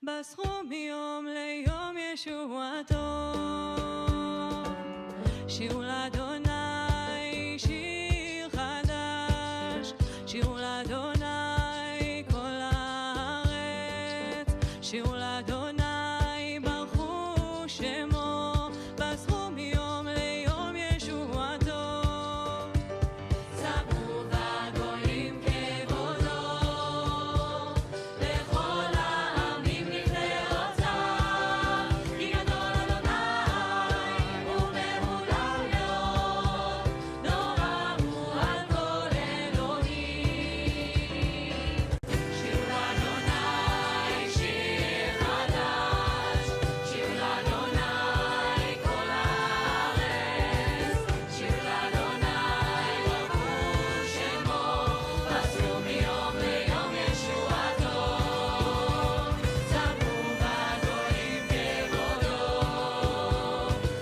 בסכו מיום ליום ישועתו. שירו לאדוני שיר חדש, שירו לאדוני כל הארץ, שירו לאדוני ברכו שמו, בסכו מיום ליום ישועתו. ספרו בגויים כבודו, לכל העמים נפלאותיו, כי גדול אדוני ומהולל מאוד, נורא הוא על כל אלוהים. שירו לאדוני שיר חדש, שירו לאדוני כל הארץ, שירו לאדוני ברכו שמו, בסכו מיום ליום ישועתו. ספרו בגויים כבודו,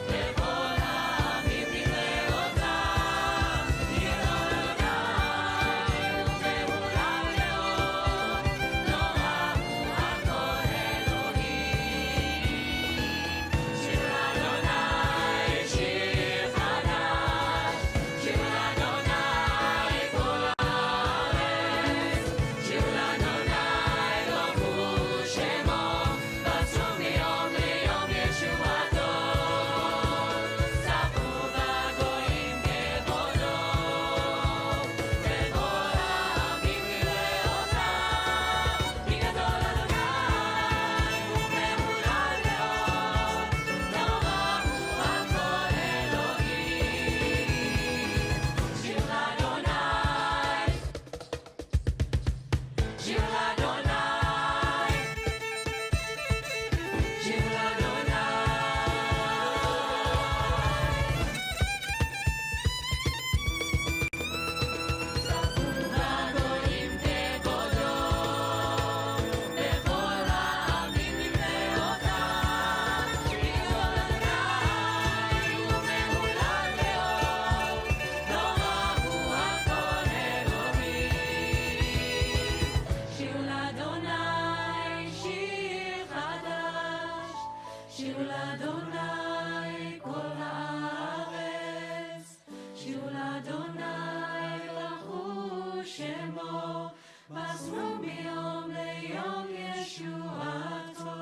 לכל העמים נפלאותיו, כי גדול אדוני ומהולל מאוד, נורא הוא על כל אלוהים. שירו לאדוני שיר חדש, שירו לאדוני כל הארץ, שירו לאדוני ברכו שמו, בסכו מיום ליום ישועתו. ספרו בגויים כבודו, לכל העמים נפלאותיו, כי גדול אדוני ומהולל מאוד, נורא הוא על כל אלוהים. שירו לאדוני, שירו לאדוני, שירו לאדוני. ספרו בגויים כבודו, לכל העמים נפלאותיו, כי גדול אדוני ומהולל מאוד, נורא הוא על כל אלוהים. שירו לאדוני שיר חדש, שירו לאדוני כל הארץ, שירו לאדוני ברכו שמו, בסכו מיום ליום ישועתו.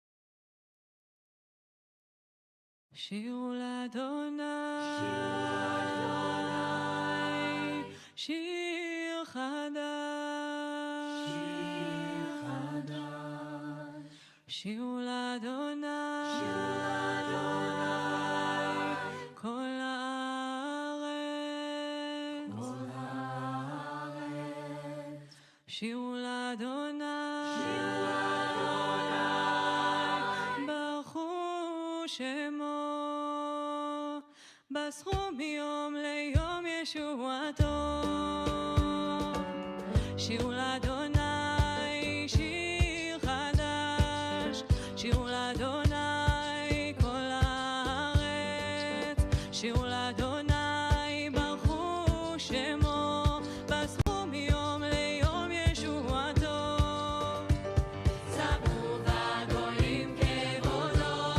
שירו לאדוני שיר חדש, שירו לאדוני כל הארץ, שירו לאדוני ברכו שמו, בסכו מיום ליום ישועתו. שירו לאדוני שיר חדש, שירו לאדוני כל הארץ, שירו לאדוני ברכו שמו, בסכו מיום ליום ישועתו. ספרו בגויים כבודו,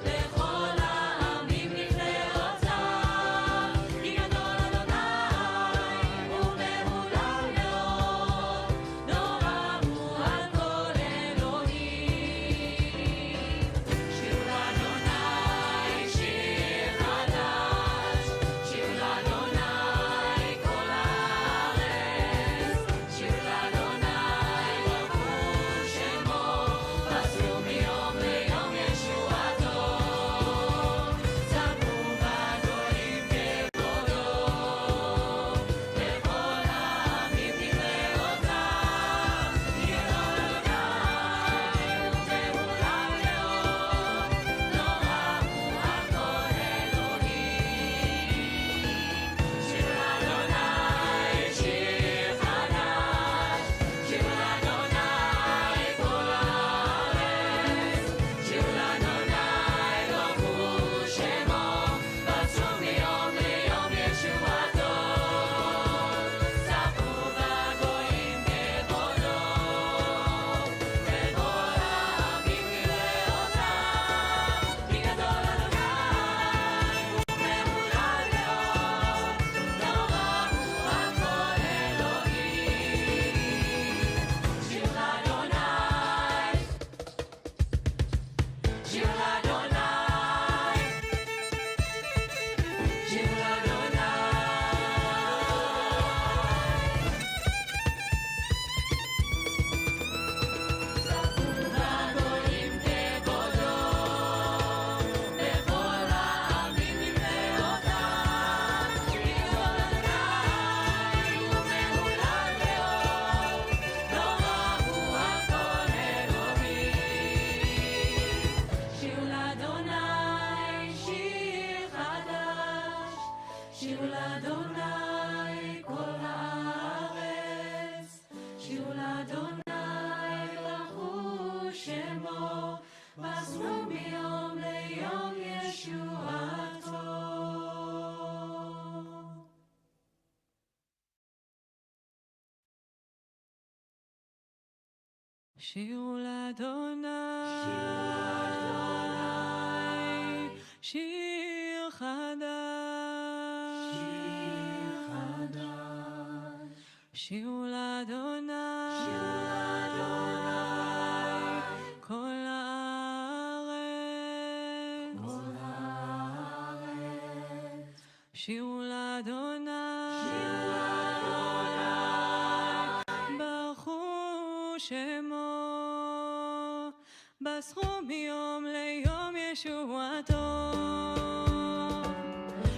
לכל העמים נפלאותיו, כי גדול אדוני ומהולל מאוד, נורא הוא על כל אלוהים. שירו לאדוני שיר חדש, שירו לאדוני לאדוני כל הארץ, שירו לאדוני ברכו שמו, מסרו מיום ליום ישועתו. שירו לאדוני, שיר חדש, שירו לאדוני, כל הארץ, שירו לאדוני, ברכו שמו, בסרו מיום ליום ישועתו.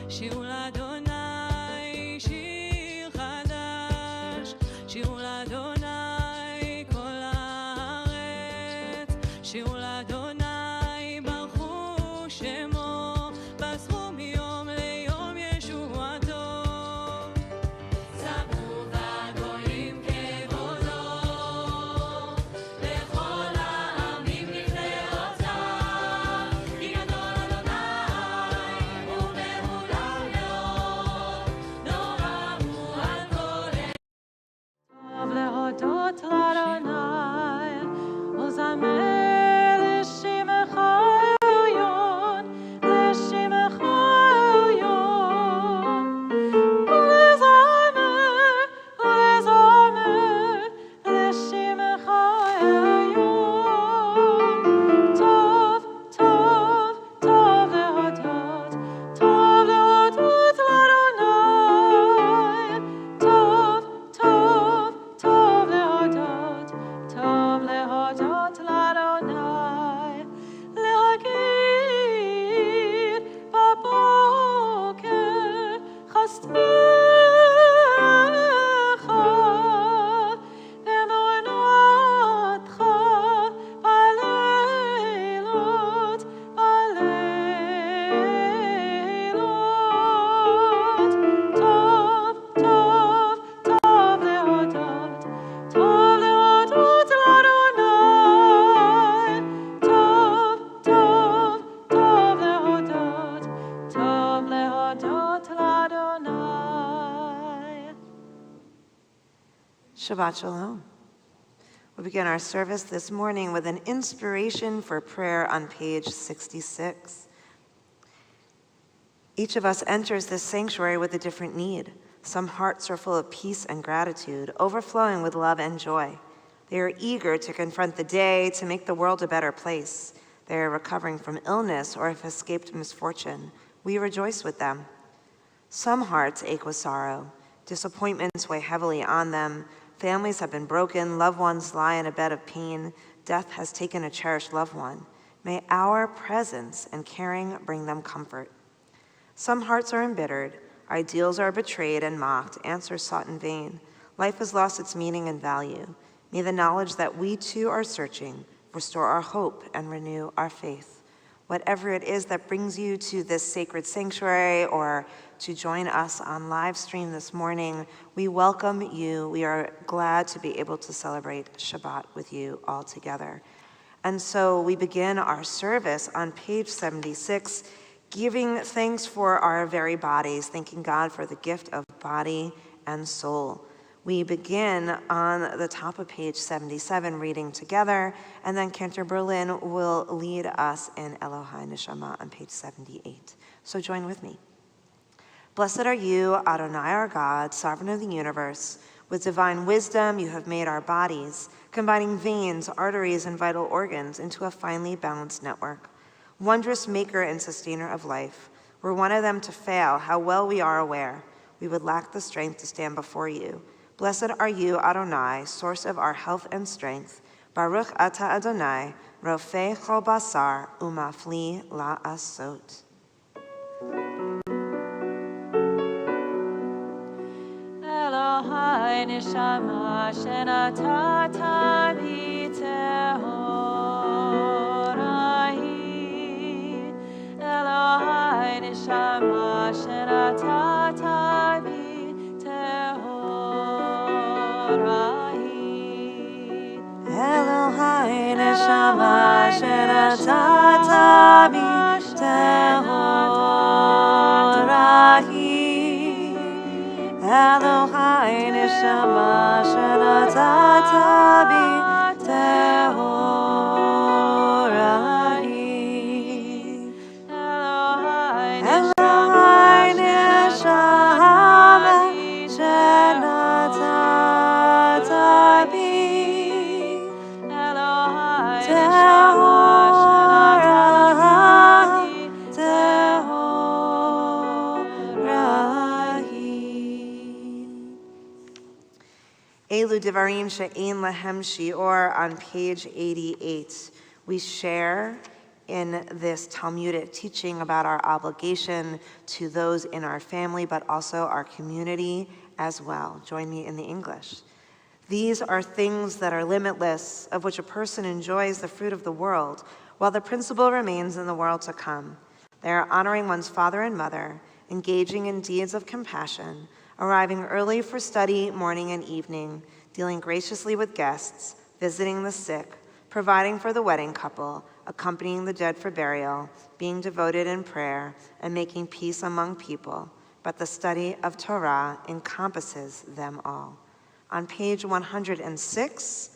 שירו לאדוני שיר חדש, שירו לאדוני כל הארץ, שירו לאדוני ברכו שמו, בסרו מיום ליום ישועתו. זמרו בגויים כבודו, בכל העמים נפלאותיו, כי גדול אדוני ומהולל מאוד, נורא הוא על כל טוב להודות לאדוני ולזמר לשמך העליון, לשמך העליון, ולזמר לשמך העליון. טוב, טוב, טוב להודות לאדוני, טוב, טוב, טוב להודות לאדוני, להגיד בבוקר חסדך ואמונתך בלילות, בלילות. טוב, טוב, טוב להודות לאדוני, טוב, טוב, טוב להודות לאדוני. Shabbat Shalom. We begin our service this morning with an inspiration for prayer on page 66. Each of us enters this sanctuary with a different need. Some hearts are full of peace and gratitude, overflowing with love and joy. They are eager to confront the day, to make the world a better place. They are recovering from illness or have escaped misfortune. We rejoice with them. Some hearts ache with sorrow. Disappointments weigh heavily on them. Families have been broken. Loved ones lie in a bed of pain. Death has taken a cherished loved one. May our presence and caring bring them comfort. Some hearts are embittered. Ideals are betrayed and mocked. Answers sought in vain. Life has lost its meaning and value. May the knowledge that we too are searching restore our hope and renew our faith. Whatever it is that brings you to this sacred sanctuary or to join us on live stream this morning, we welcome you. We are glad to be able to celebrate Shabbat with you all together. And so we begin our service on page 76, giving thanks for our very bodies, thanking God for the gift of body and soul. We begin on the top of page 77, reading together, and then Cantor Berlin will lead us in Elohai Neshama on page 78. So join with me. Blessed are you, Adonai our God, sovereign of the universe. With divine wisdom you have made our bodies, combining veins, arteries, and vital organs into a finely balanced network. Wondrous maker and sustainer of life, were one of them to fail, how well we are aware, we would lack the strength to stand before you. Blessed are you, Adonai, source of our health and strength. Baruch ata Adonai, rofei chol basar, umafli la'asot. Elohai neshama shenatata b'tehorahi, Elohai neshama shenatata b'tehorahi. Elohai neshama shenatata bi tehorahi. Elohai neshama shenatata bi tehorahi. Elohai neshama shenatata bi Elu Devarim She'ein Lahem Shi'or on page 88. We share in this Talmudic teaching about our obligation to those in our family, but also our community as well. Join me in the English. These are things that are limitless, of which a person enjoys the fruit of the world, while the principle remains in the world to come. They are honoring one's father and mother, engaging in deeds of compassion, arriving early for study morning and evening, dealing graciously with guests, visiting the sick, providing for the wedding couple, accompanying the dead for burial, being devoted in prayer, and making peace among people. But the study of Torah encompasses them all. On page 106,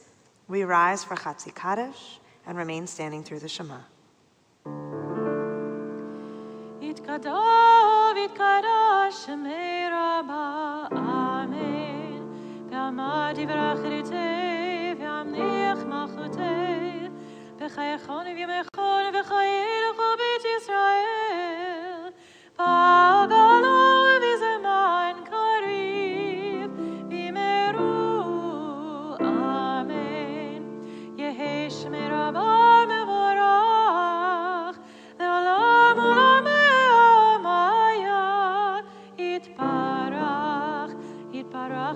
we rise for Chatzi Kaddish and remain standing through the Shema. Yitkadash Shemei Rabbah, Amen. Ve'amad yivrach ritei, ve'amnich malchutei, v'chayechon v'yemechon, v'chayelucho beit Yisrael, v'agalo v'zeman kariv, v'meru, Amen. Yehi Shemei Rabbah mevorach, le'olam olam amaya, yitparach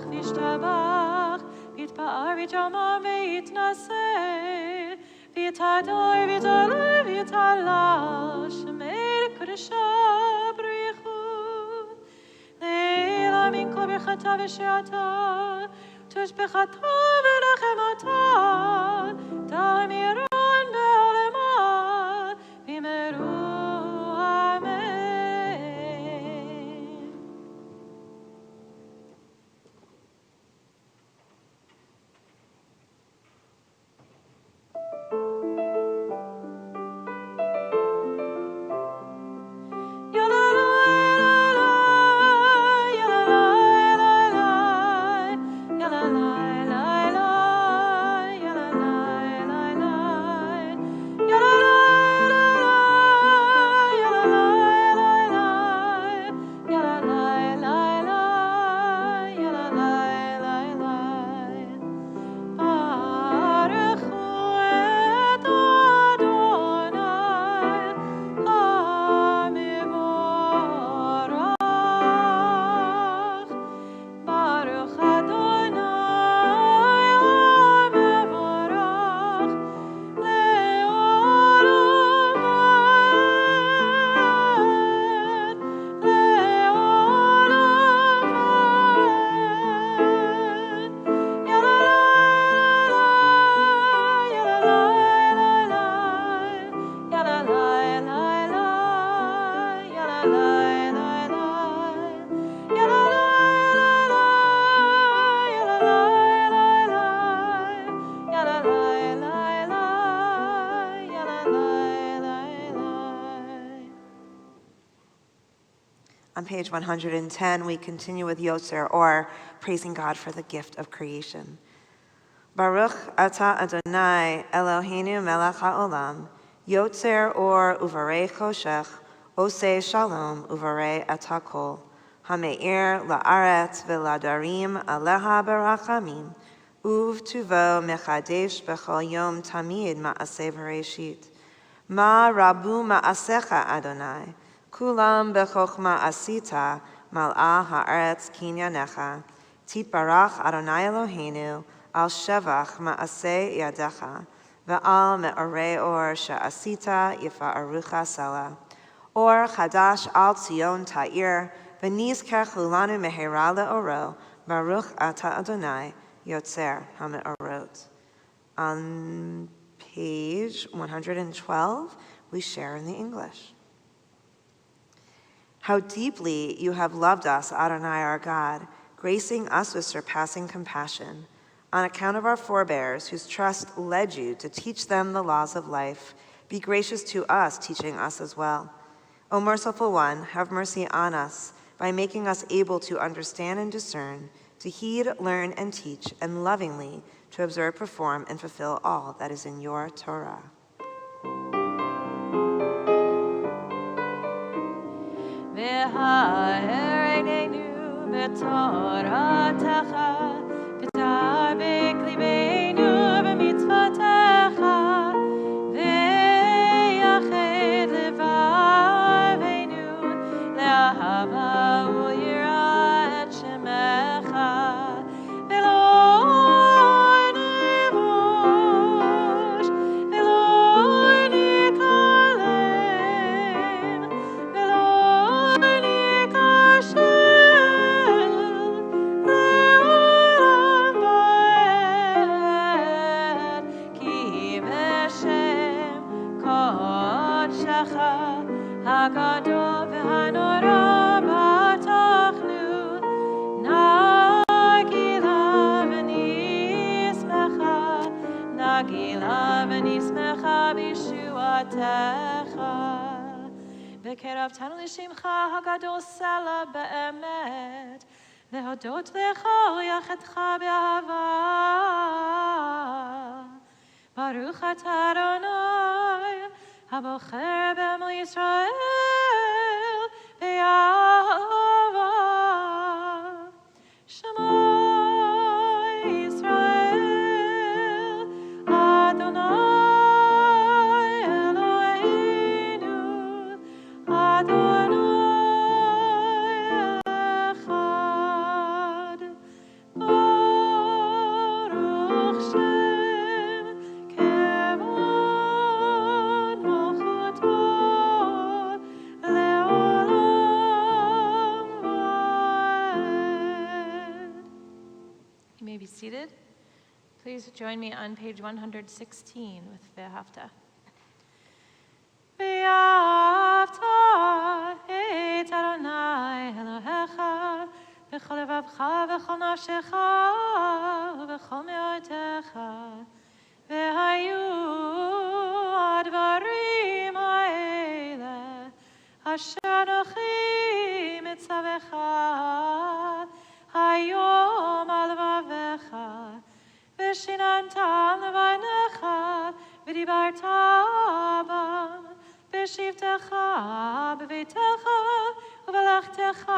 v'yishtabach, v'yitpa'ar v'yitjamam v'yitnaseh, v'yitador v'yitoleh v'yitalal, Shemei Kodeshah b'richut, le'ila min kol birchata v'she'ata, tushbechata v'nachemata, ta'miron be'olema, v'meru, Amen. On page 110, we continue with Yotzer, or praising God for the gift of creation. Baruch atah Adonai Eloheinu melech haolam, Yotzer or uvarei choshech, osei shalom uvarei atakol, hameir la'aretz v'ladarim aleha barachamim, uv tuvo mechadesh b'chol yom tamid ma'aseh v'reishit. Ma rabu ma'asecha Adonai, kulam b'chochma asita mal'ah ha'aretz kinyanecha, titbarach Adonai Eloheinu al shevach ma'aseh yadecha, ve'al me'orei or she'asita yifa'arucha sela. Or chadash al Tzion ta'ir, v'nizkech ulanu mehera le'oro, baruch ata Adonai, Yotzer, Hama'orot. On page 112, we share in the English. How deeply you have loved us, Adonai our God, gracing us with surpassing compassion, on account of our forebears whose trust led you to teach them the laws of life. Be gracious to us, teaching us as well. O merciful one, have mercy on us by making us able to understand and discern, to heed, learn, and teach, and lovingly to observe, perform, and fulfill all that is in your Torah. והערנו בתורתך, ותדבק ליבנו במצוותיך, ויחד לבבנו לאהבה וליראה את שמך, ולא נבוש, ולא ניכלם, ולא ניכשל, לעולם ועד, כי בשם קודשך הגדול והנורא בטחנו, נגילה ונשמחה בישועתך. וקרבתנו לשמך הגדול סלע באמת, להודות לך ויחדך באהבה. ברוך אתה אדוני, הבוחר בעמו ישראל באהבה. שמע ישראל, אדוני אלוהינו, אדוני אחד. ברוך שם כבוד מלכותו לעולם ועד. You may be seated. Please join me on page 116 with Ve'ahavta. Ve'ahavta et Adonai Elohecha b'chol levavcha v'chol nafshecha v'chol me'otecha ve'hayu advarim ha'ele asher anochi mitzavecha hayom al levavecha ושיננת לבניך ודיברת בם בשבתך בביתך ובלכתך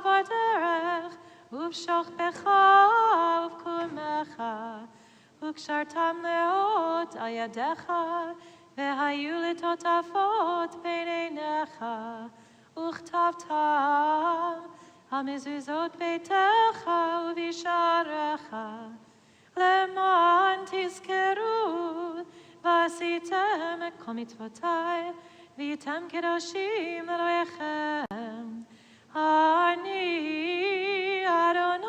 בדרך ובשוכבך ובקומך וקשרתם לאות על ידיך והיו לטוטפות בין עיניך וכתבתם על מזוזות ביתך ובשעריך למען תזכרו ועשיתם את כל מצוותיי והייתם קדושים לאלוהיכם. אני אדוני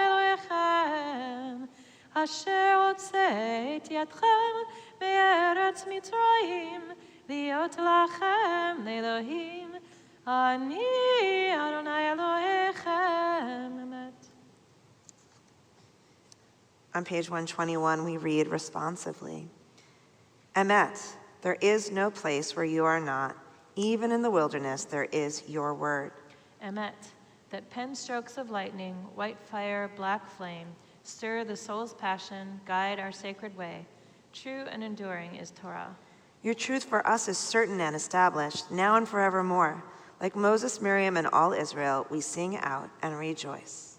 אלוהיכם אשר הוצאתי אתכם מארץ מצרים להיות לכם לאלוהים. אני אדוני אלוהיכם. אמת. On page 121, we read responsively, Emet, there is no place where you are not. Even in the wilderness, there is your word. Emet, that pen strokes of lightning, white fire, black flame, stir the soul's passion, guide our sacred way. True and enduring is Torah. Your truth for us is certain and established, now and forevermore. Like Moses, Miriam, and all Israel, we sing out and rejoice.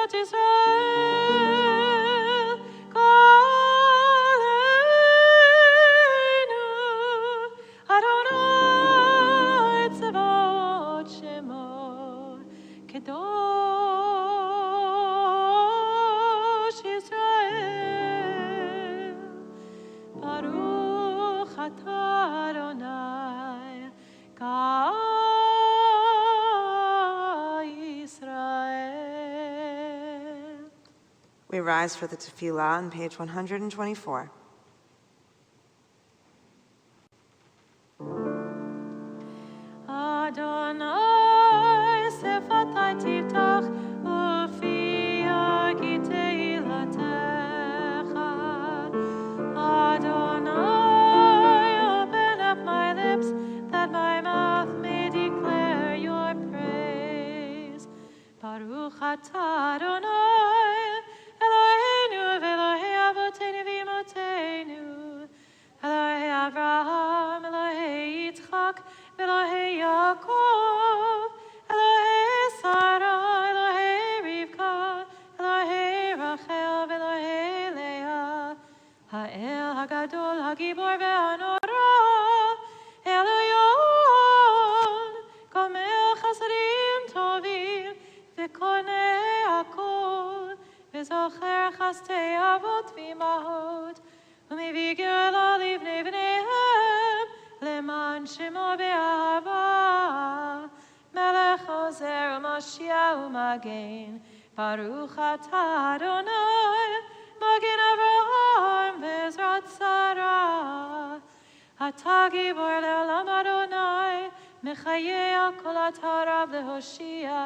Shemot Israel, Koleinu, Adonai Tzavot Shemo, Kedosh Israel, Baruch atah Adonai, God Israel. We rise for the tefillah on page 124. Adonai sefatai tiftach ufi agitei latecha. Adonai, open up my lips that my mouth may declare your praise. Baruch atah Adonai, Eloheinu v'Elohei avoteinu v'imotenu, Elohei Avraham, Elohei Yitzchak, Elohei Yaakov, Elohei Sarah, Elohei Rivka, Elohei Rachel, Elohei Leah, Ha'el Hagadol, Hagibor ve'Hanora, Elyon, Gomel Chasadim Tovim, V'konei Hakol, V'zocher Chastei Avot v'Imahot, U'mevii Gerla livnei v'neihem, Leman Shemo be'ahava, Melech Ozer u'Mashiach u'Magen, Baruch atah Adonai, Magen Avraham ve'Ezrat Sarah. Atah Gibor le'olam Adonai, Mechayeh al kol atarav lehoshia,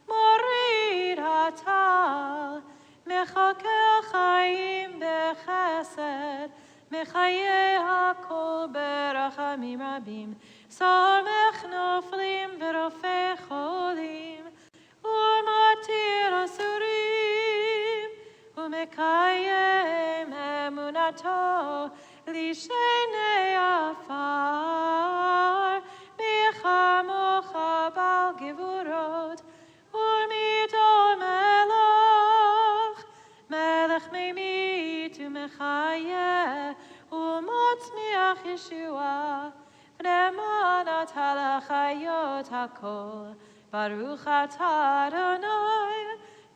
Morid hatal, Mechakel chaim bechesed, Mechayeh hakol berachamim rabim, Samech noflim v'rofei cholim, U'matir asurim, U'mekayem emunato, Lishenei afar, Michamocha bal gevurot, U'midol melech, Melech meimit u'mechayeh, U'motzmiach Yeshua, V'nemanat halachayot hakol, Baruch atah Adonai,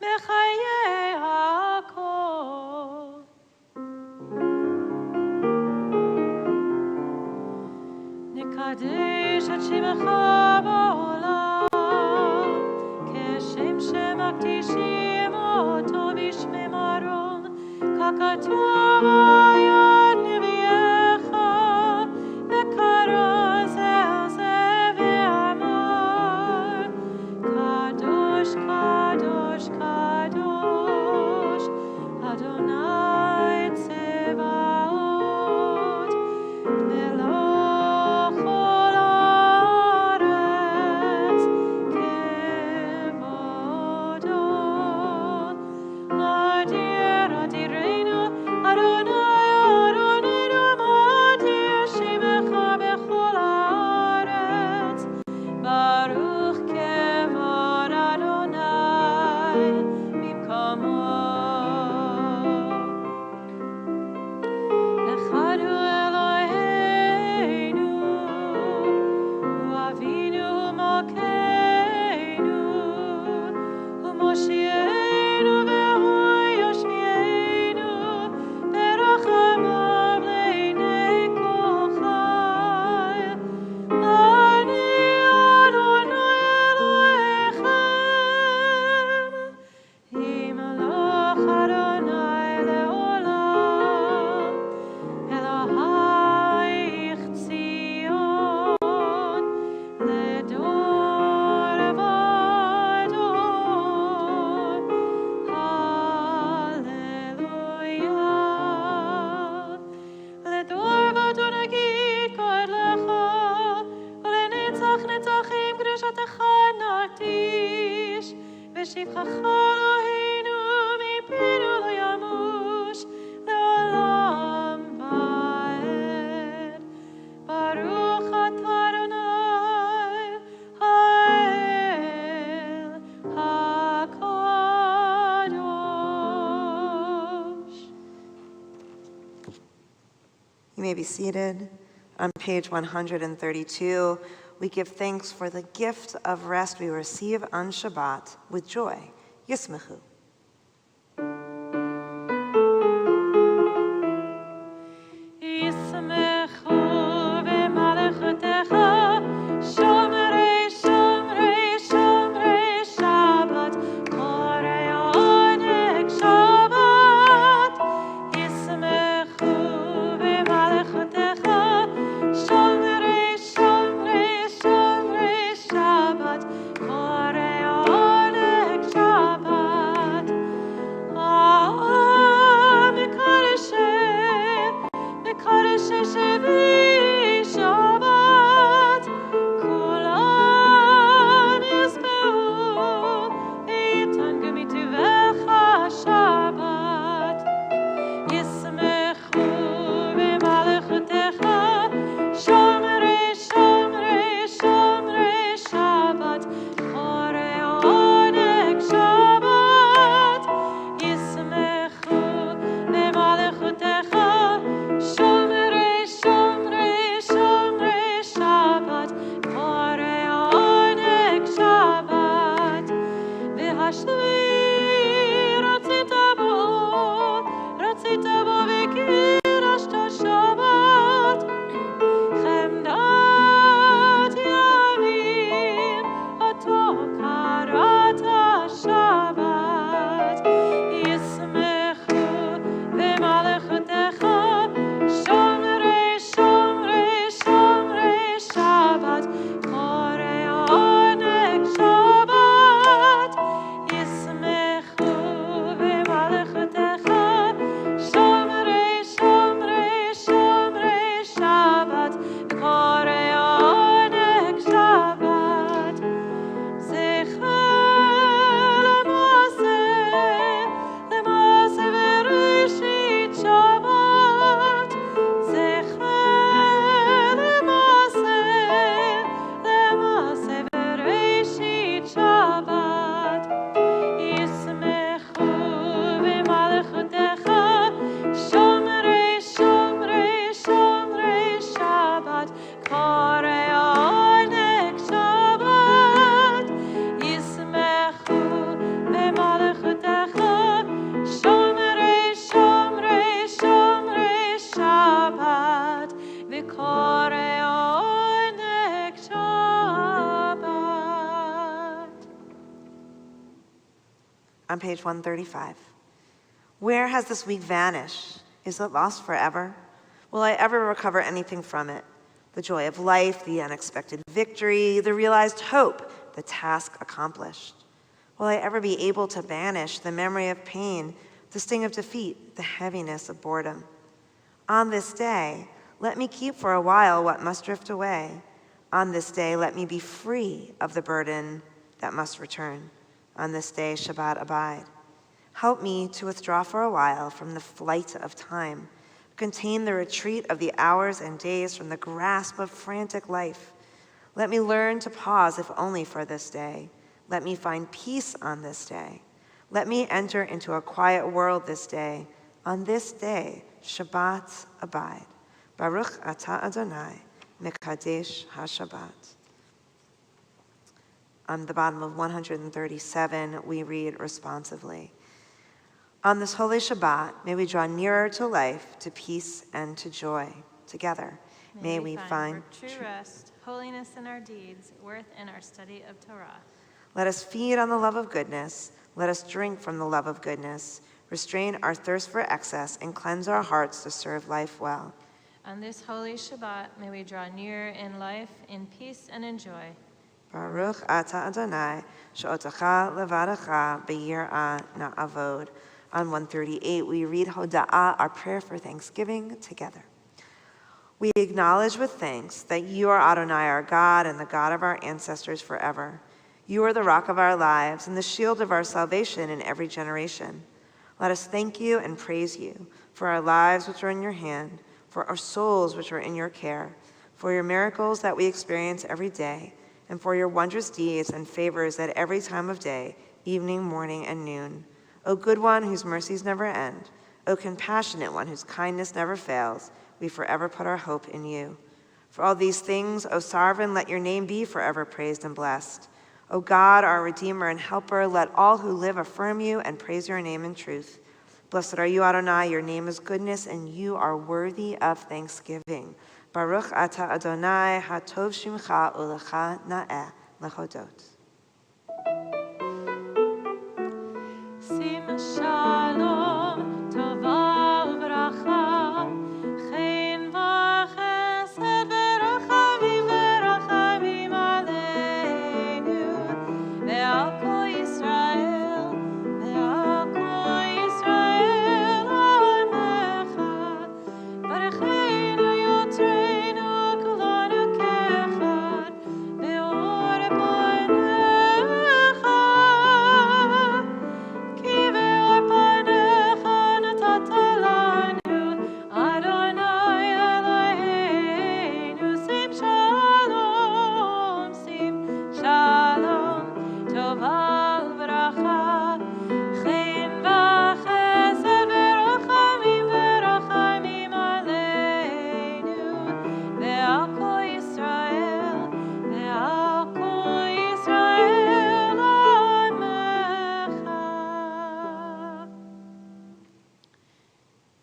Mechayeh hakol. Nekadesh et shemecha ba'olam, Keshem shemakdishim oto b'shmei maron, Kakatov ayad neviecha, V'kara zel ze ve'amar, Kadosh, Kadosh, Kadosh, Adonai Tzevaot, Meloch ol haaretz, Kevodo. Adir, Adirenu, Adonai, Adonenu, Adir shemecha bechol haaretz, Baruch kevod Adonai mimkomo. Echad hu Eloheinu, hu Avinu Malkeinu, hu Moshiach ve'hu Yoshmienu, berachamav le'nei kol chai. Ani Adonai Elohechem, Yimelech Adonai le'olam, Elohayich Tzion, ledor vador. Hallelujah. Ledor vador nagid kod lecha, ulenetzach netzachim kedushatecha nartish, v'shivchacha Eloheinu mipinu lo yamush, le'olam va'ed. Baruch atah Adonai, Ha'el hakol. may be seated. On page 132, we give thanks for the gift of rest we receive on Shabbat with joy. Yismechu. On page 135. Where has this week vanished? Is it lost forever? Will I ever recover anything from it? The joy of life, the unexpected victory, the realized hope, the task accomplished. Will I ever be able to banish the memory of pain, the sting of defeat, the heaviness of boredom? On this day, let me keep for a while what must drift away. On this day, let me be free of the burden that must return. On this day, Shabbat abide. Help me to withdraw for a while from the flight of time, contain the retreat of the hours and days from the grasp of frantic life. Let me learn to pause, if only for this day. Let me find peace on this day. Let me enter into a quiet world this day. On this day, Shabbat abide. Baruch atah Adonai, mekadesh ha-Shabbat. On the bottom of 137, we read responsively. On this holy Shabbat, may we draw nearer to life, to peace, and to joy. Together, may we find true rest, holiness in our deeds, worth in our study of Torah. Let us feed on the love of goodness. Let us drink from the love of goodness. Restrain our thirst for excess and cleanse our hearts to serve life well. On this holy Shabbat, may we draw near in life, in peace, and in joy. Baruch atah Adonai, she'otecha levadecha b'yirah na'avod. On 138, we read Hoda'ah, our prayer for thanksgiving, together. We acknowledge with thanks that you are Adonai, our God, and the God of our ancestors forever. You are the rock of our lives and the shield of our salvation in every generation. Let us thank you and praise you for our lives which are in your hand, for our souls which are in your care, for your miracles that we experience every day, and for your wondrous deeds and favors at every time of day, evening, morning, and noon. O good one whose mercies never end, O compassionate one whose kindness never fails, we forever put our hope in you. For all these things, O sovereign, let your name be forever praised and blessed. O God, our Redeemer and Helper, let all who live affirm you and praise your name in truth. Blessed are you, Adonai, your name is goodness, and you are worthy of thanksgiving. Baruch ata Adonai, hatov shimcha ulecha na'eh lechodot. Sim shalom, tova uvracha, chen v'chesed v'rachamim aleinu, ve'al kol Yisrael amecha, barecheinu yotreinu kulanu kechad, ve'or panecha.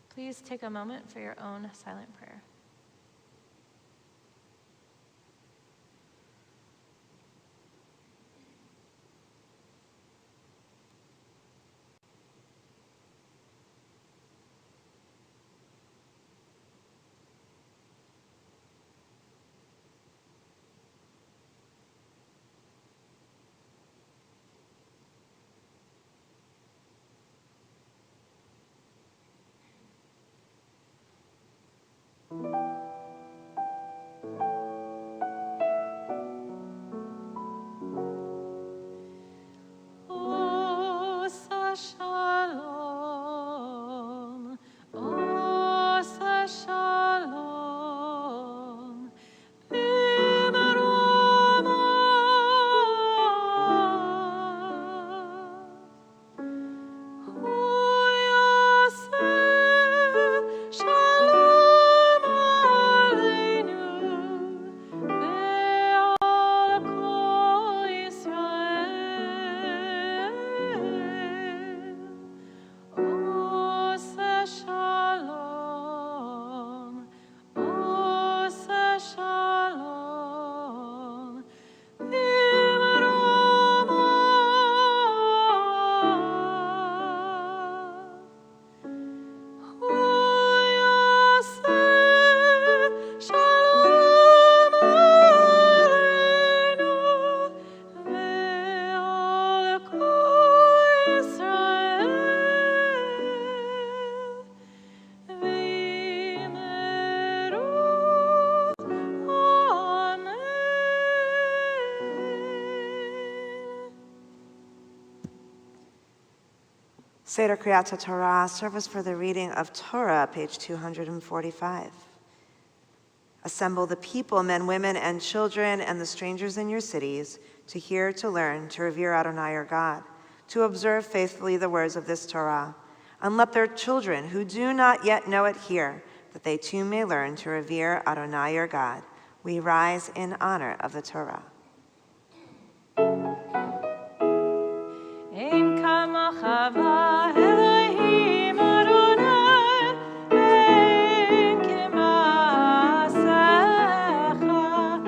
Please take a moment for your own silent prayer. Seder Kriyat Torah, service for the reading of Torah, page 245. Assemble the people, men, women, and children, and the strangers in your cities, to hear, to learn, to revere Adonai your God, to observe faithfully the words of this Torah. And let their children who do not yet know it hear, that they too may learn to revere Adonai your God. We rise in honor of the Torah. Ein kamach Elohim Adonai, ein k'ma'asecha,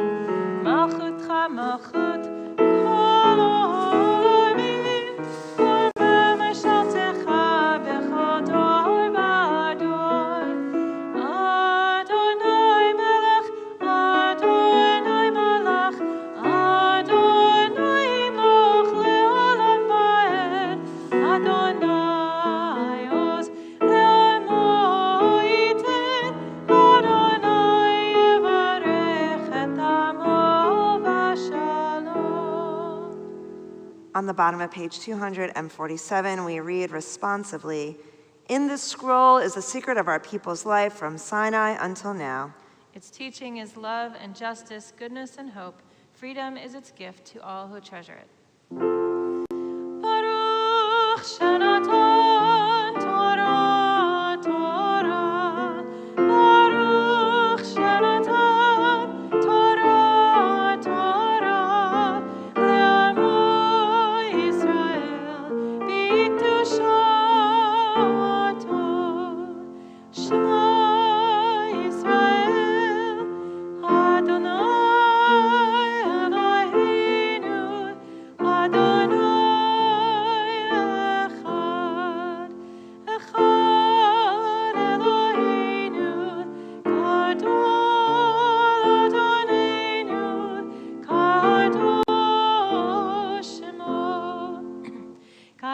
malchutcha malchut kol olamim, u'b'mashaltecha b'chol dor v'dor. Adonai melech, Adonai malach, Adonai moch le'olam va'ed, Adonai oz le'amo yitin, Adonai yevarech et amo v'shalom. On the bottom of page 247, we read responsively, "In this scroll is the secret of our people's life from Sinai until now." Its teaching is love and justice, goodness and hope. Freedom is its gift to all who treasure it. Baruch Shanatan Torah, Torah, Baruch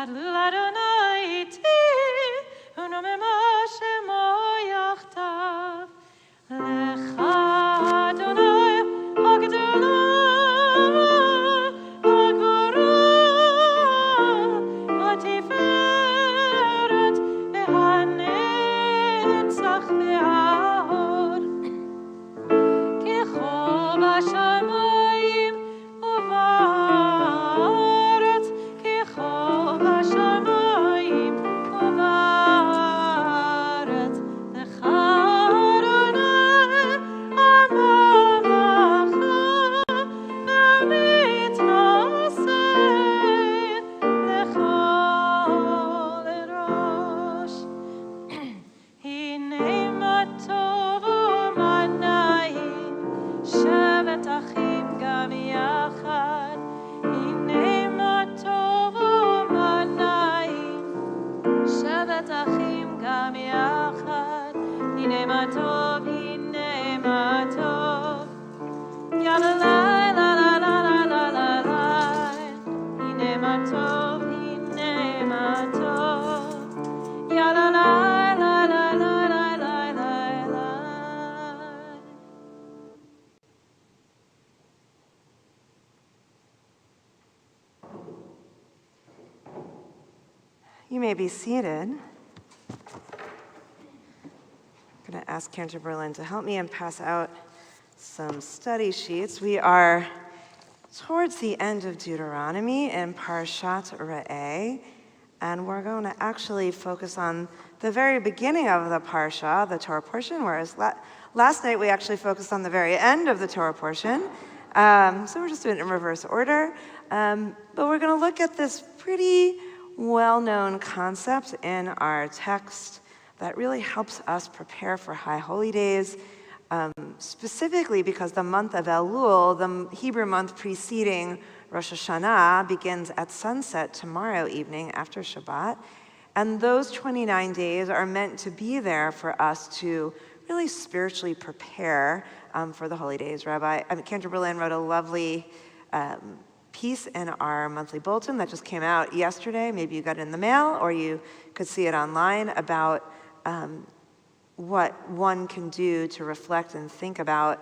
Adlu Adonai iti, unomema shemo yachtav. Lecha Adonai hagdola, hagora, hatiferet, vehanetzach ve'ahod. ככל בשמיים ובארץ, ככל בשמיים ובארץ, לך אדוני עממך, ומתנשא לכל ראש. הנה מה טוב ומה נעים, שבת אחים גם יחד. הנה מה טוב ומה נעים, שבת אחים גם יחד. הנה מה טוב, הנה מה טוב. יאללה לה לה לה לה לה לה לה. הנה מה טוב, הנה מה טוב. יאללה לה לה לה לה לה לה לה לה. You may be seated. I'm going to ask Cantor Berlin to help me and pass out some study sheets. We are towards the end of Deuteronomy in Parshat Re'eh, and we're going to actually focus on the very beginning of the Parsha, the Torah portion, whereas last night we actually focused on the very end of the Torah portion. So we're just doing it in reverse order. But we're going to look at this pretty well-known concept in our text that really helps us prepare for High Holy Days, specifically because the month of Elul, the Hebrew month preceding Rosh Hashanah, begins at sunset tomorrow evening after Shabbat. And those 29 days are meant to be there for us to really spiritually prepare for the holy days. Cantor Berlin wrote a lovely piece in our monthly bulletin that just came out yesterday. Maybe you got it in the mail or you could see it online about what one can do to reflect and think about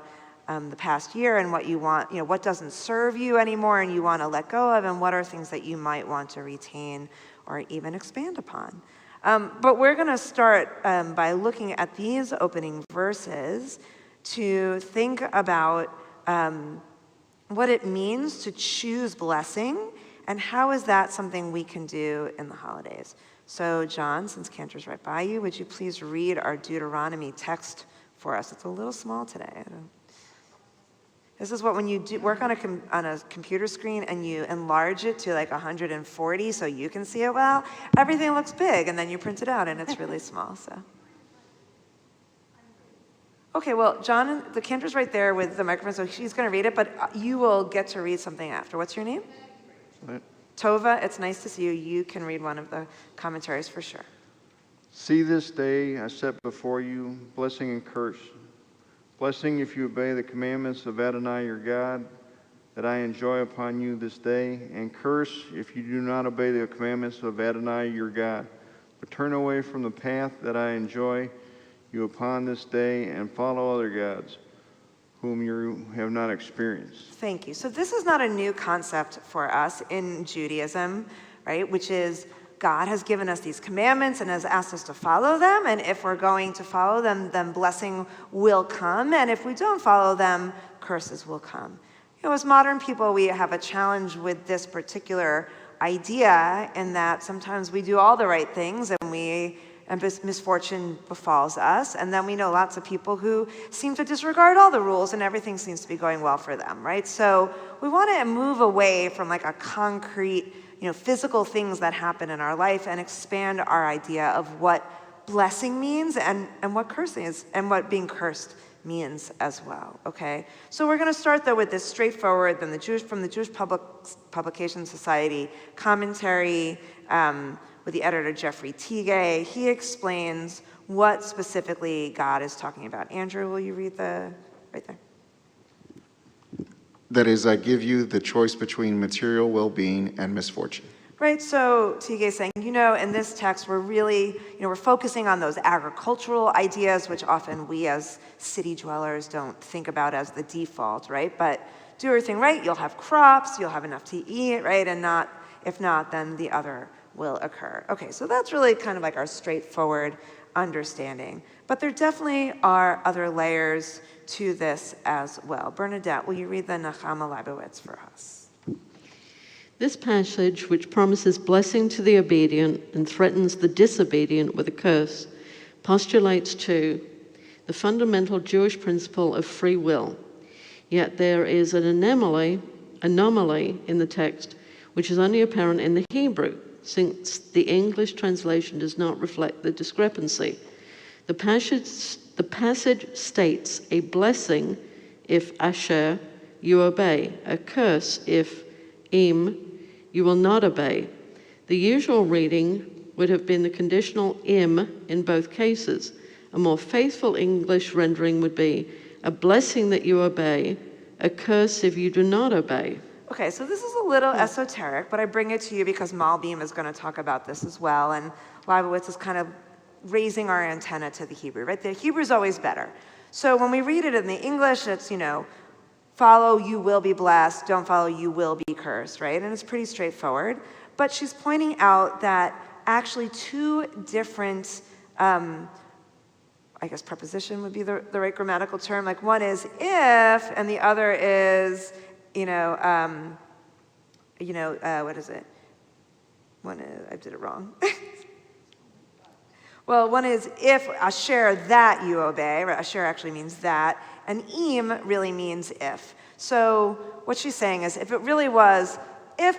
the past year and what you want, what doesn't serve you anymore and you want to let go of, and what are things that you might want to retain or even expand upon. But we're going to start by looking at these opening verses to think about what it means to choose blessing, and how is that something we can do in the holidays. So John, since Cantor's right by you, would you please read our Deuteronomy text for us? It's a little small today. This is what when you work on a computer screen and you enlarge it to like 140 so you can see it well, everything looks big, and then you print it out and it's really small. So. Okay, well, John, the Cantor's right there with the microphone, so she's going to read it, but you will get to read something after. What's your name? Tova, it's nice to see you. You can read one of the commentaries for sure. See, this day I set before you blessing and curse. Blessing if you obey the commandments of Adonai your God that I enjoy upon you this day, and curse if you do not obey the commandments of Adonai your God. But turn away from the path that I enjoy you upon this day and follow other gods whom you have not experienced. Thank you. So this is not a new concept for us in Judaism, right? Which is God has given us these commandments and has asked us to follow them. And if we're going to follow them, then blessing will come. And if we don't follow them, curses will come. As modern people, we have a challenge with this particular idea in that sometimes we do all the right things and misfortune befalls us, and then we know lots of people who seem to disregard all the rules and everything seems to be going well for them, right? So we want to move away from like a concrete, physical things that happen in our life and expand our idea of what blessing means and what cursing is and what being cursed means as well, okay? So we're going to start though with this straightforward from the Jewish Publication Society commentary, with the editor Jeffrey Teague. He explains what specifically God is talking about. Andrew, will you read right there? That is, I give you the choice between material well-being and misfortune. Right, so Tige is saying, in this text, we're really, we're focusing on those agricultural ideas, which often we as city dwellers don't think about as the default, right? But do everything right, you'll have crops, you'll have enough to eat, right? And if not, then the other will occur. Okay, so that's really kind of like our straightforward understanding. But there definitely are other layers to this as well. Bernadette, will you read the Nechama Leibowitz for us? This passage, which promises blessing to the obedient and threatens the disobedient with a curse, postulates too the fundamental Jewish principle of free will. Yet there is an anomaly in the text, which is only apparent in the Hebrew, since the English translation does not reflect the discrepancy. The passage states a blessing if asher, you obey, a curse if im, you will not obey. The usual reading would have been the conditional im in both cases. A more faithful English rendering would be a blessing that you obey, a curse if you do not obey. Okay, so this is a little esoteric, but I bring it to you because Malbim is going to talk about this as well, and Leibowitz is kind of raising our antenna to the Hebrew, right? The Hebrew is always better. So when we read it in the English, it's, follow, you will be blessed, don't follow, you will be cursed, right? And it's pretty straightforward. But she's pointing out that actually two different, preposition would be the right grammatical term. Like one is if, and the other is, what is it? One is, I did it wrong. Well, one is if asher, that you obey, right? Asher actually means that, and im really means if. So what she's saying is if it really was, if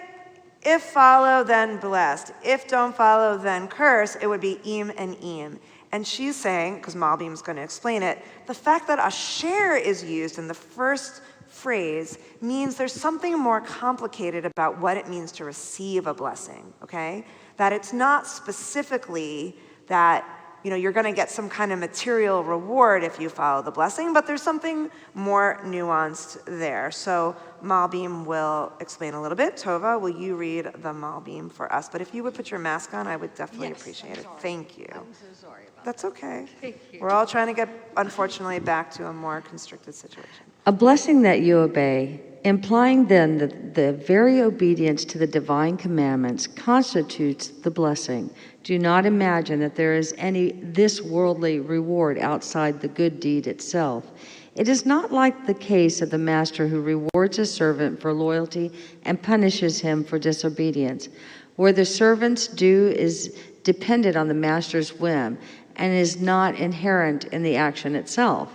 follow, then blessed. If don't follow, then curse, it would be im and im. And she's saying, because Malbim's going to explain it, the fact that asher is used in the first phrase means there's something more complicated about what it means to receive a blessing, okay? That it's not specifically that you're going to get some kind of material reward if you follow the blessing, but there's something more nuanced there. So Malbim will explain a little bit. Tova, will you read the Malbim for us? But if you would put your mask on, I would definitely appreciate it. Thank you. I'm so sorry about That's okay. Thank you. We're all trying to get, unfortunately, back to a more constricted situation. A blessing that you obey, implying then that the very obedience to the divine commandments constitutes the blessing. Do not imagine that there is any this worldly reward outside the good deed itself. It is not like the case of the master who rewards a servant for loyalty and punishes him for disobedience, where the servant's due is dependent on the master's whim and is not inherent in the action itself.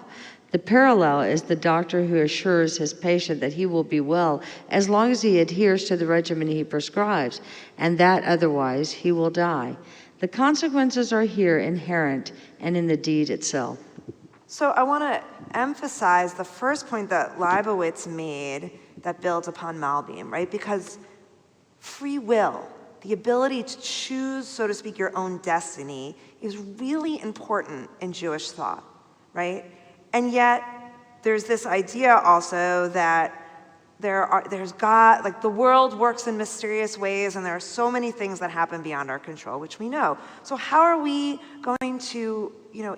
The parallel is the doctor who assures his patient that he will be well as long as he adheres to the regimen he prescribes, and that otherwise he will die. The consequences are here inherent and in the deed itself. So I want to emphasize the first point that Leibowitz made that builds upon Malbim, right? Because free will, the ability to choose, so to speak, your own destiny is really important in Jewish thought, right? And yet, there's this idea also that there's God, like the world works in mysterious ways, and there are so many things that happen beyond our control, which we know. So how are we going to,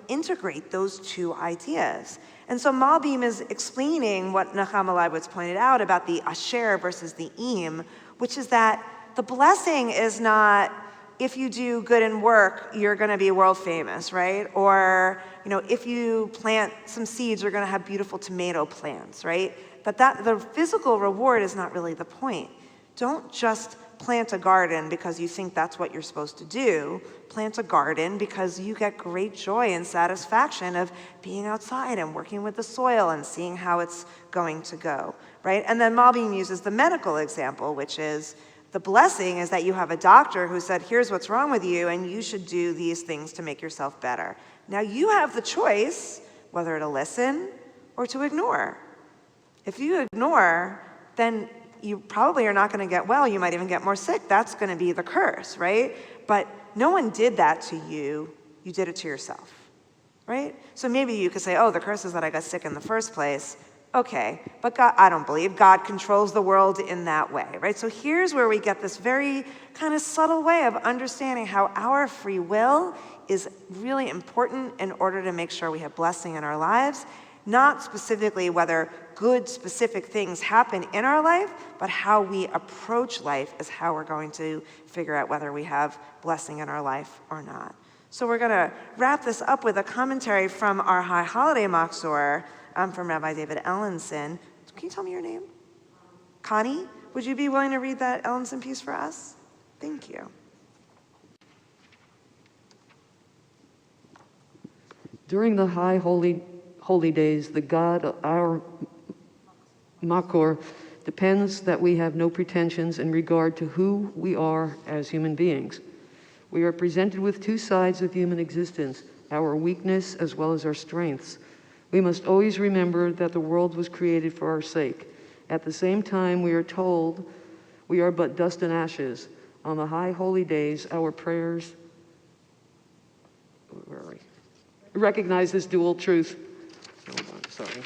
integrate those two ideas? And so Malbim is explaining what Nechama Leibowitz pointed out about the asher versus the im, which is that the blessing is not, if you do good in work, you're going to be world famous, right? Or, if you plant some seeds, you're going to have beautiful tomato plants, right? But the physical reward is not really the point. Don't just plant a garden because you think that's what you're supposed to do. Plant a garden because you get great joy and satisfaction of being outside and working with the soil and seeing how it's going to go, right? And then Malbim uses the medical example, which is the blessing is that you have a doctor who said, here's what's wrong with you, and you should do these things to make yourself better. Now you have the choice whether to listen or to ignore. If you ignore, then you probably are not going to get well. You might even get more sick. That's going to be the curse, right? But no one did that to you. You did it to yourself, right? So maybe you could say, oh, the curse is that I got sick in the first place. Okay, but God, I don't believe God controls the world in that way, right? So here's where we get this very kind of subtle way of understanding how our free will is really important in order to make sure we have blessing in our lives, not specifically whether good specific things happen in our life, but how we approach life is how we're going to figure out whether we have blessing in our life or not. So we're going to wrap this up with a commentary from our High Holiday Machzor, from Rabbi David Ellenson. Can you tell me your name? Connie? Would you be willing to read that Ellenson piece for us? Thank you. During the high holy days, the God, our Makor, depends that we have no pretensions in regard to who we are as human beings. We are presented with two sides of human existence, our weakness as well as our strengths. We must always remember that the world was created for our sake. At the same time, we are told we are but dust and ashes. On the high holy days, our prayers, where are we? Recognize this dual truth. Hold on, sorry.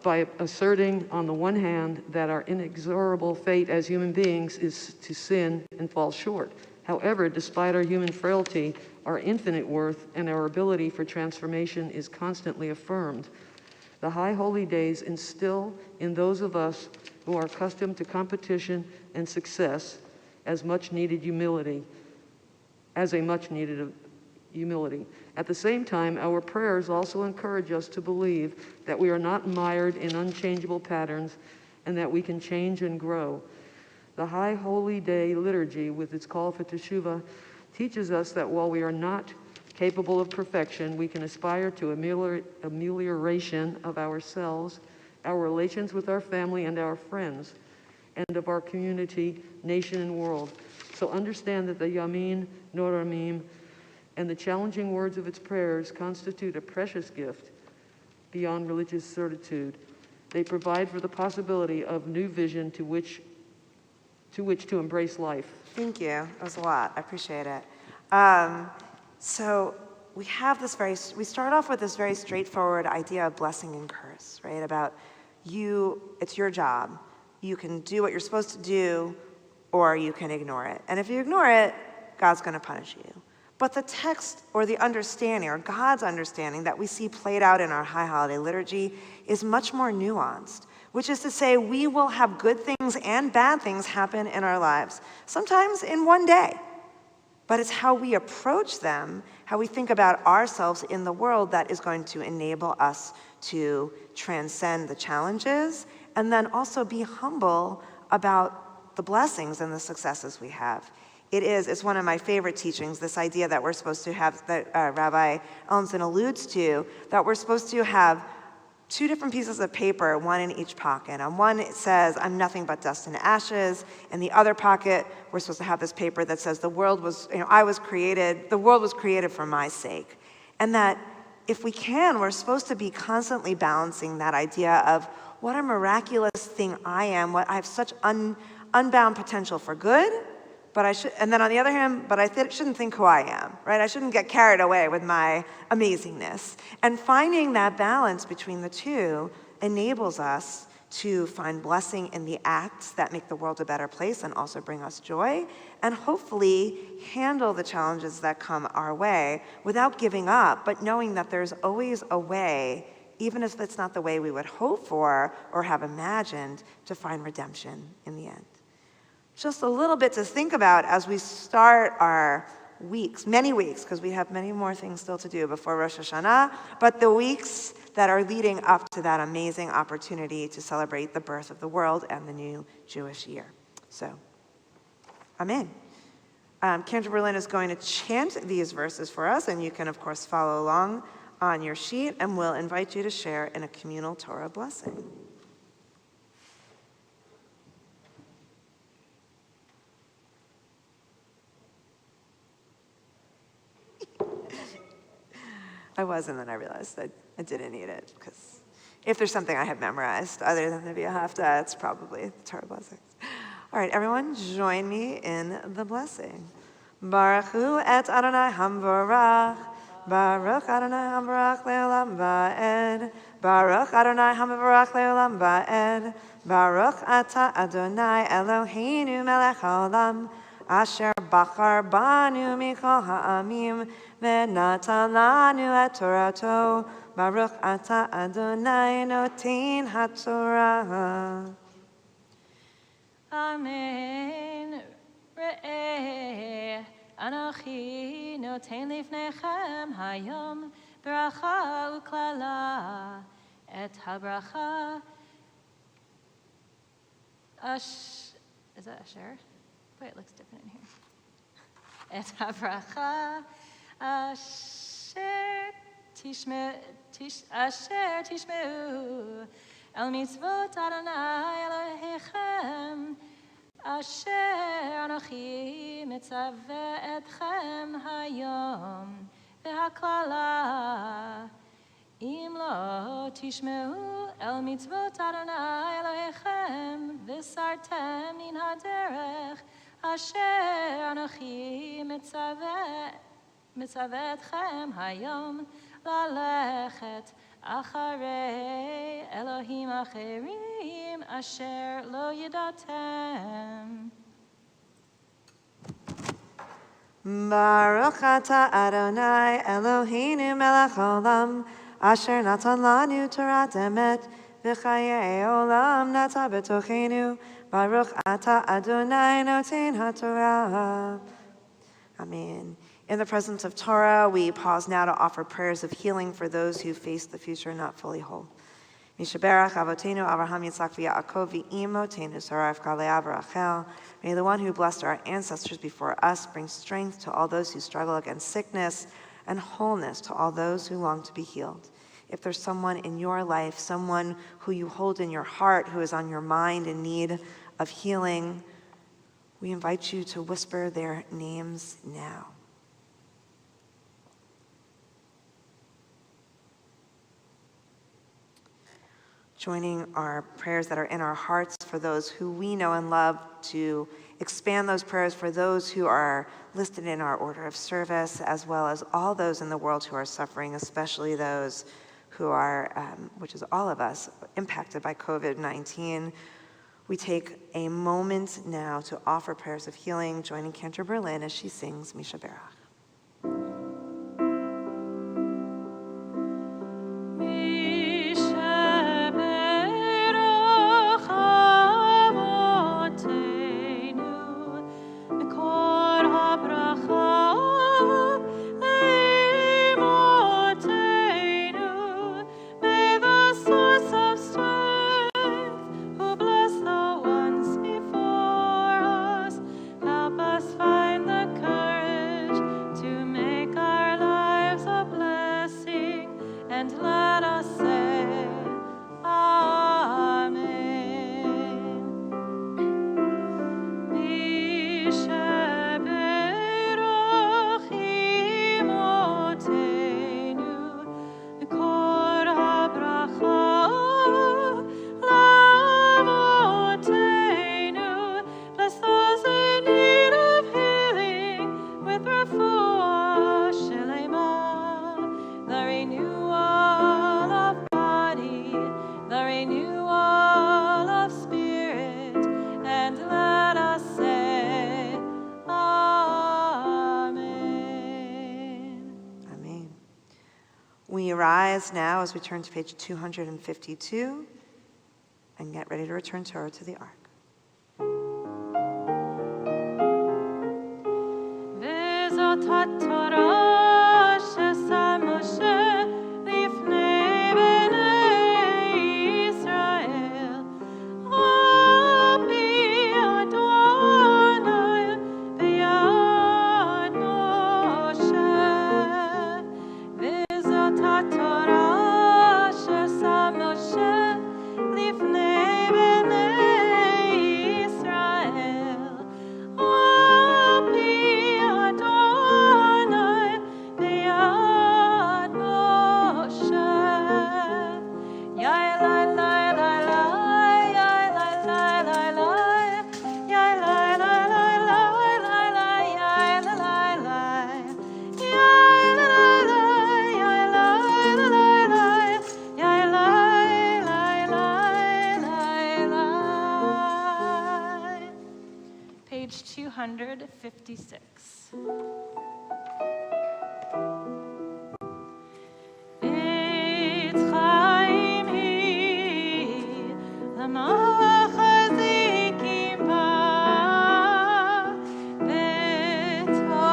By asserting, on the one hand, that our inexorable fate as human beings is to sin and fall short. However, despite our human frailty, our infinite worth and our ability for transformation is constantly affirmed. The high holy days instill in those of us who are accustomed to competition and success as a much needed humility. At the same time, our prayers also encourage us to believe that we are not mired in unchangeable patterns and that we can change and grow. The High Holy Day liturgy, with its call for teshuvah, teaches us that while we are not capable of perfection, we can aspire to amelioration of ourselves, our relations with our family and our friends, and of our community, nation, and world. So understand that the Yamin, Noramim, and the challenging words of its prayers constitute a precious gift beyond religious certitude. They provide for the possibility of new vision to which to embrace life. Thank you. That was a lot. I appreciate it. So we have we start off with this very straightforward idea of blessing and curse, right? About it's your job. You can do what you're supposed to do, or you can ignore it. And if you ignore it, God's going to punish you. But the text or the understanding or God's understanding that we see played out in our High Holiday liturgy is much more nuanced, which is to say we will have good things and bad things happen in our lives, sometimes in one day. But it's how we approach them, how we think about ourselves in the world that is going to enable us to transcend the challenges and then also be humble about the blessings and the successes we have. It's one of my favorite teachings, this idea that we're supposed to have, that Rabbi Ellenson alludes to, that we're supposed to have two different pieces of paper, one in each pocket. On one it says, I'm nothing but dust and ashes. In the other pocket, we're supposed to have this paper that says the world was created for my sake. And that if we can, we're supposed to be constantly balancing that idea of what a miraculous thing I am, what I have such unbound potential for good, and then on the other hand, but I shouldn't think who I am, right? I shouldn't get carried away with my amazingness. And finding that balance between the two enables us to find blessing in the acts that make the world a better place and also bring us joy, and hopefully handle the challenges that come our way without giving up, but knowing that there's always a way, even if it's not the way we would hope for or have imagined, to find redemption in the end. Just a little bit to think about as we start our weeks, many weeks, because we have many more things still to do before Rosh Hashanah, but the weeks that are leading up to that amazing opportunity to celebrate the birth of the world and the new Jewish year. So, amen. Kendra Berlin is going to chant these verses for us, and you can, of course, follow along on your sheet, and we'll invite you to share in a communal Torah blessing. I was, and then I realized I didn't need it, because if there's something I have memorized other than the V'ahavta, it's probably the Torah blessings. All right, everyone, join me in the blessing. Baruch hu et Adonai hamvorach, Baruch Adonai HaMevarach Le'olam Va'ed. Baruch Adonai HaMevarach Le'olam Va'ed. Baruch Ata Adonai Eloheinu Melech HaOlam, Asher Bachar Banu Mikol Ha'amim, Ve'natan Lanu Et Torato. Baruch Ata Adonai Noten HaTorah. Amen. Re'eh, Anochi noten lifnechem hayom bracha uklala et habracha is that Asher? Wait, it looks different in here. Et habracha asher tishmeu el mitzvot Adonai Elohechem Asher Anochi mitzaveh etchem hayom v'haklala im lo tishmeu el mitzvot Adonai Elohechem v'sartem min haderech Asher Anochi mitzaveh etchem hayom lalechet Acharei Elohim acherim asher lo yadatem. Baruch Ata Adonai Eloheinu Melech Olam, Asher Natan Lanu Torah Emet, V'chayei Olam Nata B'tochenu. Baruch Ata Adonai Noten HaTorah. Amen. In the presence of Torah, we pause now to offer prayers of healing for those who face the future not fully whole. Mishaberach Avotenu Avraham Yitzchak v'Yaakov v'Imotenu Sarah Kalei Rachel. May the one who blessed our ancestors before us bring strength to all those who struggle against sickness and wholeness to all those who long to be healed. If there's someone in your life, someone who you hold in your heart, who is on your mind in need of healing, we invite you to whisper their names now. Joining our prayers that are in our hearts for those who we know and love, to expand those prayers for those who are listed in our order of service, as well as all those in the world who are suffering, especially those who are, which is all of us, impacted by COVID-19. We take a moment now to offer prayers of healing, joining Cantor Berlin as she sings Mishaberach. We rise now as we turn to page 252 and get ready to return Torah to the ark. Adonai 26. It's Chaim hi, l'machazikim ba, b'tomcha,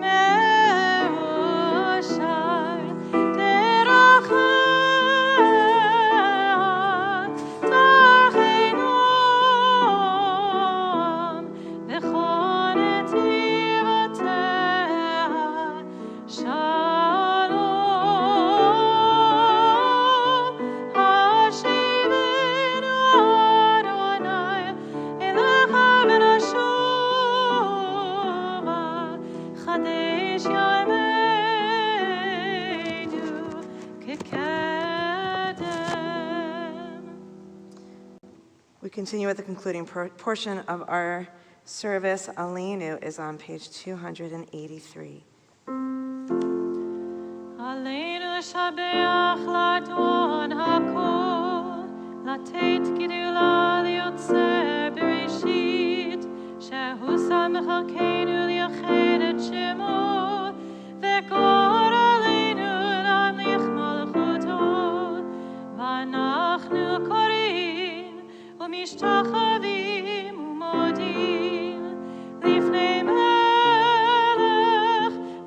me'oshar, terachah, tachenom, v'chol netivoteha, shalom, hashivenu Adonai, elecha v'nashova, chadesh yameinu kekedem. We continue with the concluding portion of our service. Aleinu is on page 283. Aleinu shabeach ladon hakol, latet gidula liotzer bereshit, shehu samech alkeinu liyached et shemo, vekor aleinu lamlich malchuto, v'anachnu korim, umishtachavim umodim, lifnei melech,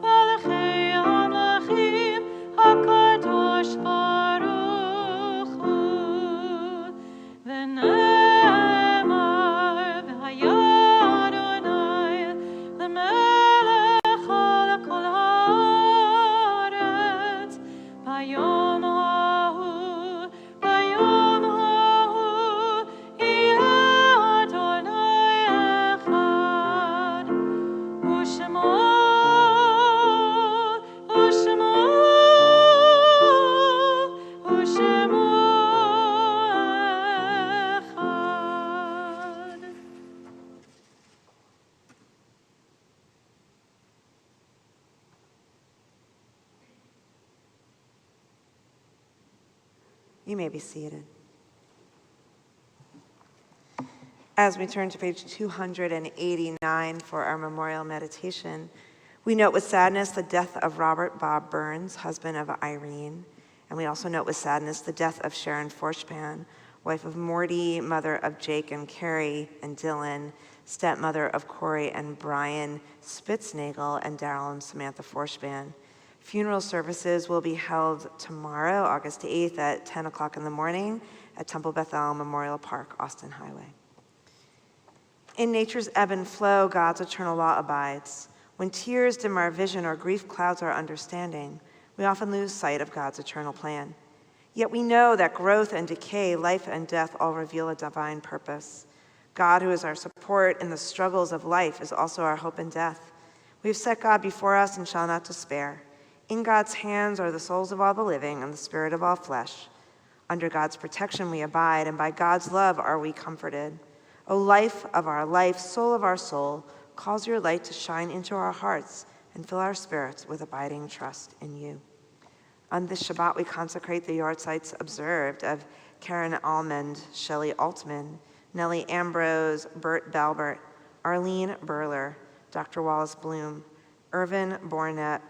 malachei hamlachim, hakadosh baruch hu. V'ne'emar v'haya Adonai l'melech al kol haaretz, bayom hahu, bayom hahu, yeh Adonai echad, u'shemo, u'shemo, u'shemo echad. You may be seated. As we turn to page 289 for our memorial meditation, we note with sadness the death of Robert Bob Burns, husband of Irene, and we also note with sadness the death of Sharon Forspan, wife of Morty, mother of Jake and Carrie and Dylan, stepmother of Corey and Brian Spitznagel, and Daryl and Samantha Forspan. Funeral services will be held tomorrow, August 8th at 10 o'clock in the morning at Temple Beth-El Memorial Park, Austin Highway. In nature's ebb and flow, God's eternal law abides. When tears dim our vision or grief clouds our understanding, we often lose sight of God's eternal plan. Yet we know that growth and decay, life and death all reveal a divine purpose. God, who is our support in the struggles of life, is also our hope in death. We have set God before us and shall not despair. In God's hands are the souls of all the living and the spirit of all flesh. Under God's protection we abide, and by God's love are we comforted. O life of our life, soul of our soul, cause your light to shine into our hearts and fill our spirits with abiding trust in you. On this Shabbat, we consecrate the yahrzeits observed of Karen Almond, Shelley Altman, Nellie Ambrose, Bert Balbert, Arlene Burler, Dr. Wallace Bloom, Irvin Bornett,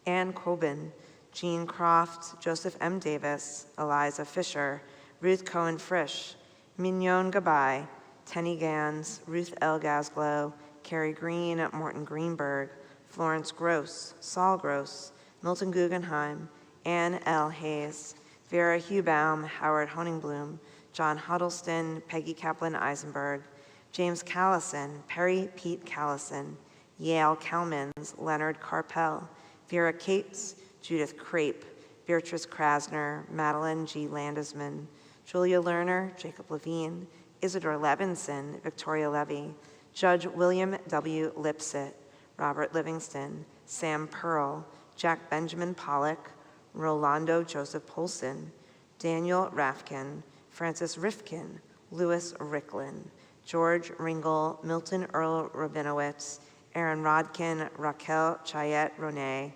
Ann Coben, Jean Croft, Joseph M. Davis, Eliza Fisher, Ruth Cohen Frisch, Mignon Gabay, Tenny Gans, Ruth L. Gasglow, Carrie Green, Morton Greenberg, Florence Gross, Saul Gross, Milton Guggenheim, Ann L. Hayes, Vera Hubaum, Howard Honingblum, John Huddleston, Peggy Kaplan Eisenberg, James Callison, Perry Pete Callison, Yale Kalmans, Leonard Carpel, Vera Cates, Judith Crape, Beatrice Krasner, Madeline G. Landesman, Julia Lerner, Jacob Levine, Isidore Levinson, Victoria Levy, Judge William W. Lipsett, Robert Livingston, Sam Pearl, Jack Benjamin Pollock, Rolando Joseph Polson, Daniel Rafkin, Francis Rifkin, Louis Ricklin, George Ringel, Milton Earl Rabinowitz, Aaron Rodkin, Raquel Chayette Ronay,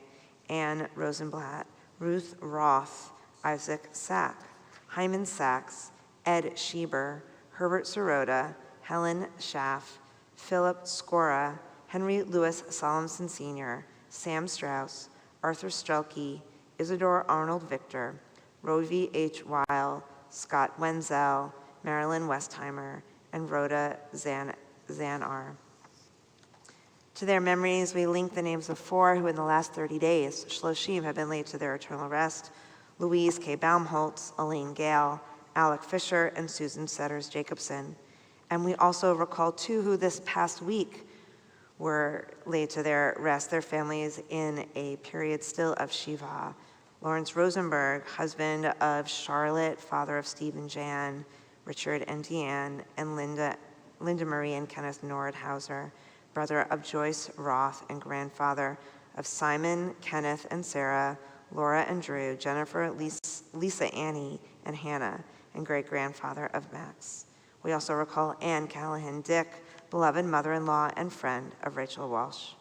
Ann Rosenblatt, Ruth Roth, Isaac Sack, Hyman Sachs, Ed Schieber, Herbert Sirota, Helen Schaff, Philip Skora, Henry Louis Solomson Sr., Sam Strauss, Arthur Strelke, Isidore Arnold Victor, Rovi H. Weil, Scott Wenzel, Marilyn Westheimer, and Rhoda Zanar. To their memories, we link the names of 4 who in the last 30 days, Shloshim, have been laid to their eternal rest: Louise K. Baumholtz, Elaine Gale, Alec Fisher, and Susan Setters Jacobson. And we also recall 2 who this past week were laid to their rest, their families, in a period still of Shiva. Lawrence Rosenberg, husband of Charlotte, father of Steve and Jan, Richard and Deanne, and Linda Marie and Kenneth Nordhauser, brother of Joyce Roth and grandfather of Simon, Kenneth, and Sarah, Laura and Drew, Jennifer, Lisa, Annie, and Hannah, and great-grandfather of Max. We also recall Anne Callahan Dick, beloved mother-in-law and friend of Rachel Walsh.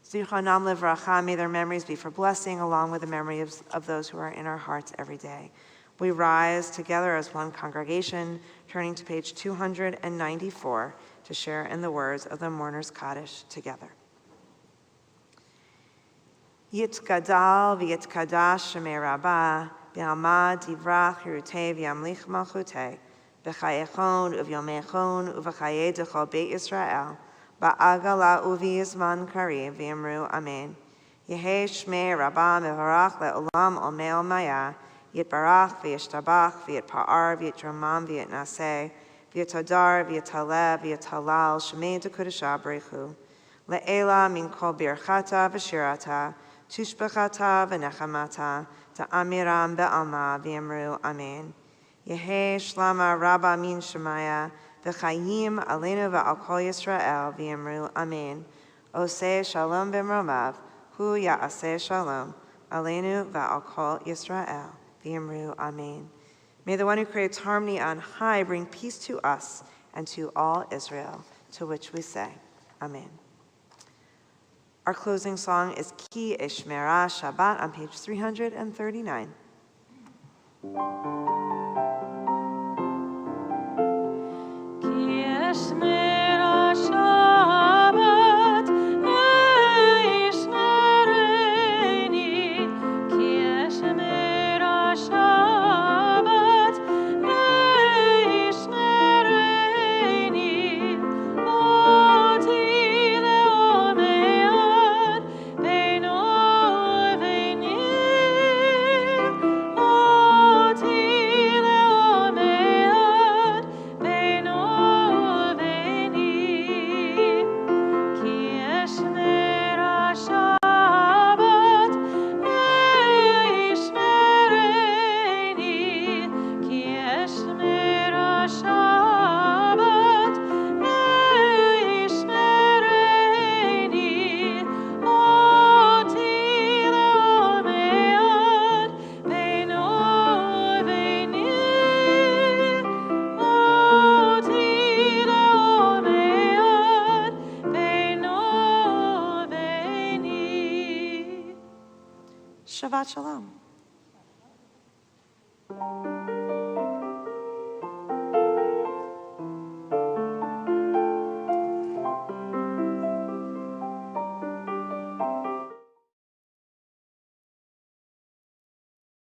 Zichronam livracha, may their memories be for blessing, along with the memory of those who are in our hearts every day. We rise together as one congregation, turning to page 294 to share in the words of the Mourner's Kaddish together. Yitkadal v'yitkadash shemei rabbah, v'amad divrach hirutei v'yamlich malchutei, v'chayechon uvyomechon uv'chaye dechol beit Yisrael, ba'agala uv'yizman kariv v'yamru amen. Yehei shmei rabbah mevarach le'olam omei maya, yitbarach v'yishtabach v'yitpa'ar v'yitramam v'yitnaseh, v'yitadar v'yitaleh v'yitalal shemei dekudesha b'rechu. Le'ela min kol birchata v'shirata, tushbechata v'nechamata, ta'amiram be'alma v'yamru amen. Yehei shlama rabba min shemaya, v'chayim aleinu v'al kol Yisrael v'yamru amen. Oseh shalom b'mromav, hu ya'aseh shalom, aleinu v'al kol Yisrael v'yamru amen. May the one who creates harmony on high bring peace to us and to all Israel, to which we say, amen. Our closing song is Ki Eshmera Shabbat on page 339. Ki eshmera Shabbat, eishmereni. Ki eshmera Shabbat, eishmereni. Oti leomead, beino veni. Oti leomead, beino veni. Ki eshmera Shabbat, eishmereni. Ki eshmera Shabbat, eishmereni. Oti leomead, beino veni. Oti leomead, beino veni. Shabbat Shalom.